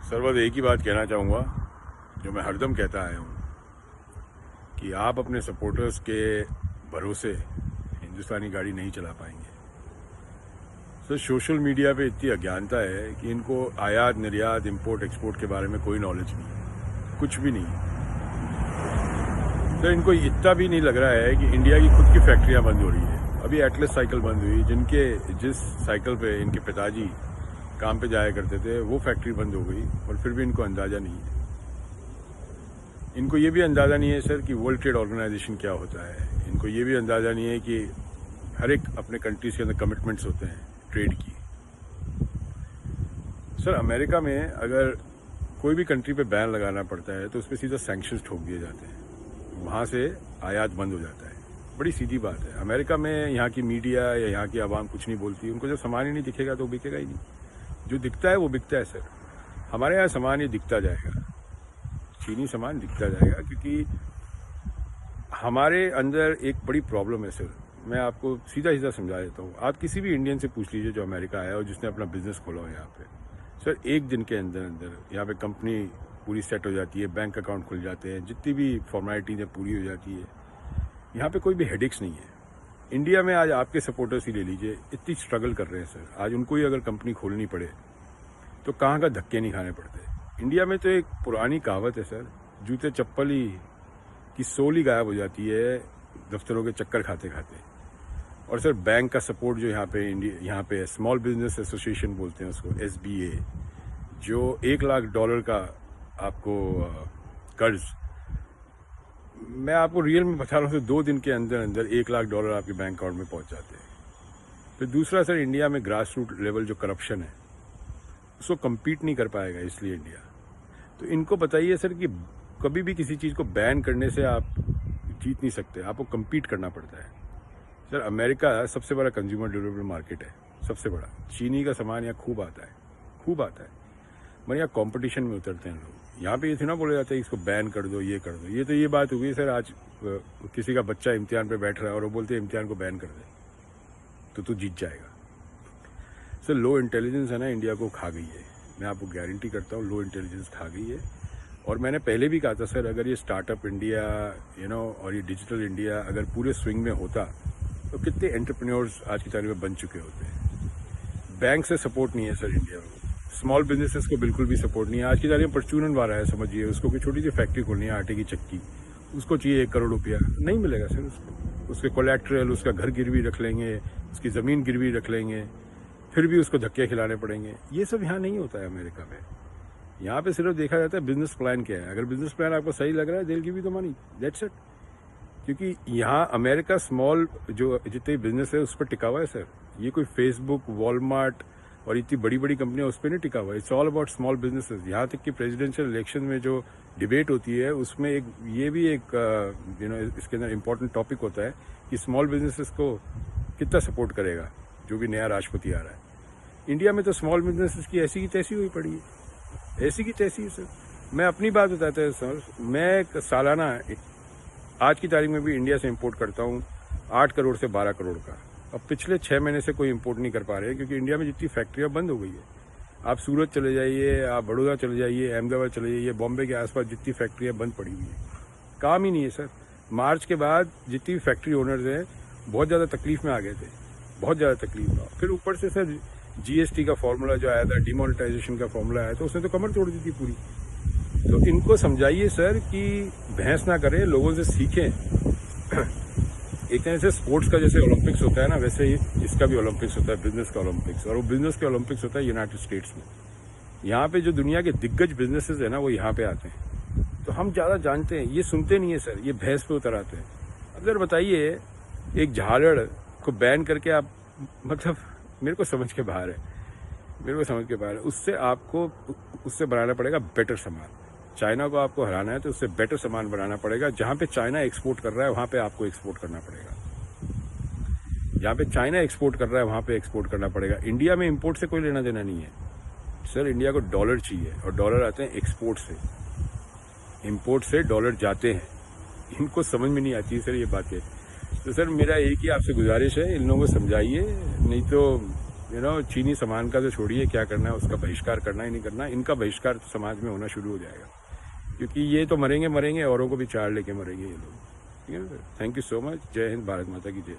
Sir बस एक ही बात कहना चाहूँगा जो मैं हरदम कहता आया हूँ कि आप अपने सपोर्टर्स के भरोसे हिंदुस्तानी गाड़ी नहीं चला पाएंगे। सर सोशल मीडिया पे इतनी अज्ञानता है कि इनको आयात निर्यात इंपोर्ट एक्सपोर्ट के बारे में कोई नॉलेज नहीं है, कुछ भी नहीं है। सर इनको इतना भी नहीं लग रहा है कि इंडिया की खुद की फैक्ट्रियाँ बंद हो रही है। अभी एटलस साइकिल बंद हुई, जिस साइकिल पे इनके पिताजी काम पे जाया करते थे वो फैक्ट्री बंद हो गई और फिर भी इनको अंदाज़ा नहीं है। इनको ये भी अंदाज़ा नहीं है सर कि वर्ल्ड ट्रेड ऑर्गेनाइजेशन क्या होता है। इनको ये भी अंदाज़ा नहीं है कि हर एक अपने कंट्रीज़ के अंदर कमिटमेंट्स होते हैं ट्रेड की। सर अमेरिका में अगर कोई भी कंट्री पे बैन लगाना पड़ता है तो उस पर सीधा सैंक्शंस ठोक दिए जाते हैं, वहाँ से आयात बंद हो जाता है। बड़ी सीधी बात है। अमेरिका में यहाँ की मीडिया या यहाँ की आवाम कुछ नहीं बोलती। उनको जब सामान ही नहीं दिखेगा तो बिकेगा ही नहीं। जो दिखता है वो बिकता है सर। हमारे यहाँ सामान ये दिखता जाएगा, चीनी सामान दिखता जाएगा, क्योंकि हमारे अंदर एक बड़ी प्रॉब्लम है सर। मैं आपको सीधा सीधा समझा देता हूँ। आप किसी भी इंडियन से पूछ लीजिए जो अमेरिका आया और जिसने अपना बिजनेस खोला हो यहाँ पे। सर एक दिन के अंदर अंदर यहाँ पे कंपनी पूरी सेट हो जाती है, बैंक अकाउंट खुल जाते हैं, जितनी भी फॉर्मेलिटीज पूरी हो जाती है। यहाँ पे कोई भी हेडेक्स नहीं है। इंडिया में आज आपके सपोर्टर्स ही ले लीजिए, इतनी स्ट्रगल कर रहे हैं सर। आज उनको ही अगर कंपनी खोलनी पड़े तो कहाँ का धक्के नहीं खाने पड़ते। इंडिया में तो एक पुरानी कहावत है सर, जूते चप्पल ही की सोल ही गायब हो जाती है दफ्तरों के चक्कर खाते खाते। और सर बैंक का सपोर्ट जो यहाँ पे स्मॉल बिजनेस एसोसिएशन बोलते हैं उसको, SBA, जो $1 लाख का आपको कर्ज, मैं आपको रियल में बता रहा हूँ, 2 दिन के अंदर अंदर $1 लाख आपके बैंक अकाउंट में पहुँच जाते हैं। फिर दूसरा सर, इंडिया में ग्रास रूट लेवल जो करप्शन है उसको कम्पीट नहीं कर पाएगा, इसलिए इंडिया। तो इनको बताइए सर कि कभी भी किसी चीज़ को बैन करने से आप जीत नहीं सकते, आपको कम्पीट करना पड़ता है। सर अमेरिका सबसे बड़ा कंज्यूमर ड्यूरेबल मार्केट है, सबसे बड़ा। चीनी का सामान यहाँ खूब आता है, खूब आता है, मगर यहाँ कॉम्पिटिशन में उतरते हैं लोग। यहाँ पे ये ना बोला जाता है इसको बैन कर दो, ये कर दो। ये तो ये बात हुई सर, आज किसी का बच्चा इम्तिहान पे बैठ रहा है और वो बोलते हैं इम्तिहान को बैन कर दे तो तू जीत जाएगा। सर लो इंटेलिजेंस है ना, इंडिया को खा गई है। मैं आपको गारंटी करता हूँ लो इंटेलिजेंस खा गई है। और मैंने पहले भी कहा था सर, अगर ये स्टार्टअप इंडिया और ये डिजिटल इंडिया अगर पूरे स्विंग में होता तो कितने एंटरप्रेन्योर्स आज की तारीख में बन चुके होते। बैंक से सपोर्ट नहीं है सर इंडिया में, स्मॉल बिजनेसेस को बिल्कुल भी सपोर्ट नहीं है। आज की तारीख में परचून वाला है, समझिए, उसको कोई छोटी सी फैक्ट्री खोलनी है आटे की चक्की, उसको चाहिए 1 करोड़ रुपया, नहीं मिलेगा सर उसको। उसके कोलैटरल, उसका घर गिरवी रख लेंगे, उसकी ज़मीन गिरवी रख लेंगे, फिर भी उसको धक्के खिलाने पड़ेंगे। ये सब यहाँ नहीं होता है अमेरिका में। यहाँ पे सिर्फ देखा जाता है बिजनेस प्लान क्या है। अगर बिजनेस प्लान आपको सही लग रहा है, दिल की भी तो मनी, दैट्स इट। क्योंकि यहाँ अमेरिका स्मॉल जो जितने बिजनेस है उस पर टिका हुआ है सर। ये कोई फेसबुक, वॉलमार्ट और इतनी बड़ी बड़ी कंपनियां उस पर नहीं टिका हुआ है। It's all about small businesses. यहाँ तक कि प्रेसिडेंशियल इलेक्शन में जो डिबेट होती है उसमें ये भी एक इसके अंदर इम्पोर्टेंट टॉपिक होता है कि स्मॉल बिजनेसेस को कितना सपोर्ट करेगा जो भी नया राष्ट्रपति आ रहा है। इंडिया में तो स्मॉल बिजनेसेस की ऐसी की तैसी हुई पड़ी है, ऐसी की तैसी है सर। मैं अपनी बात बताता हूँ सर, मैं सालाना आज की तारीख में भी इंडिया से इंपोर्ट करता हूँ 8 करोड़ से 12 करोड़ का। अब पिछले 6 महीने से कोई इंपोर्ट नहीं कर पा रहे हैं क्योंकि इंडिया में जितनी फैक्ट्रियाँ बंद हो गई है। आप सूरत चले जाइए, आप बड़ौदा चले जाइए, अहमदाबाद चले जाइए, बॉम्बे के आसपास जितनी फैक्ट्रियाँ बंद पड़ी हुई हैं, काम ही नहीं है सर। मार्च के बाद जितनी भी फैक्ट्री ओनर्स हैं बहुत ज़्यादा तकलीफ में आ गए थे, बहुत ज़्यादा तकलीफ में। फिर ऊपर से सर GST का फॉर्मूला जो आया था, डिमोनेटाइजेशन का फॉर्मूला आया था, उसने तो कमर तोड़ दी थी पूरी। तो इनको समझाइए सर कि बहस ना करें, लोगों से सीखें। एक तरह से स्पोर्ट्स का जैसे ओलंपिक्स होता है ना, वैसे ही इसका भी ओलंपिक्स होता है, बिजनेस का ओलंपिक्स। और वो बिजनेस के ओलंपिक्स होता है यूनाइटेड स्टेट्स में। यहाँ पे जो दुनिया के दिग्गज बिजनेसेस है ना, वो यहाँ पे आते हैं। तो हम ज़्यादा जानते हैं, ये सुनते नहीं है सर, ये बहस पे उतर आते हैं। अब सर बताइए, एक झालड़ को बैन करके आप, मतलब मेरे को समझ के बाहर है, मेरे को समझ के बाहर है। उससे बनाना पड़ेगा बेटर सामान। चाइना को आपको हराना है तो उससे बेटर सामान बनाना पड़ेगा। जहाँ पे चाइना एक्सपोर्ट कर रहा है वहाँ पे आपको एक्सपोर्ट करना पड़ेगा। जहाँ पे चाइना एक्सपोर्ट कर रहा है वहाँ पे एक्सपोर्ट करना पड़ेगा। इंडिया में इंपोर्ट से कोई लेना देना नहीं है सर। इंडिया को डॉलर चाहिए और डॉलर आते हैं एक्सपोर्ट से, इंपोर्ट से डॉलर जाते हैं। इनको समझ में नहीं आती सर ये बातें। तो सर मेरा एक ही आपसे गुजारिश है, इन लोगों को समझाइए, नहीं तो चीनी सामान का तो छोड़िए, क्या करना है उसका बहिष्कार करना ही नहीं करना, इनका बहिष्कार समाज में होना शुरू हो जाएगा, क्योंकि ये तो मरेंगे, औरों को भी चार लेके मरेंगे ये लोग। ठीक है ना sir, thank you so much, जय हिंद, भारत माता की जय।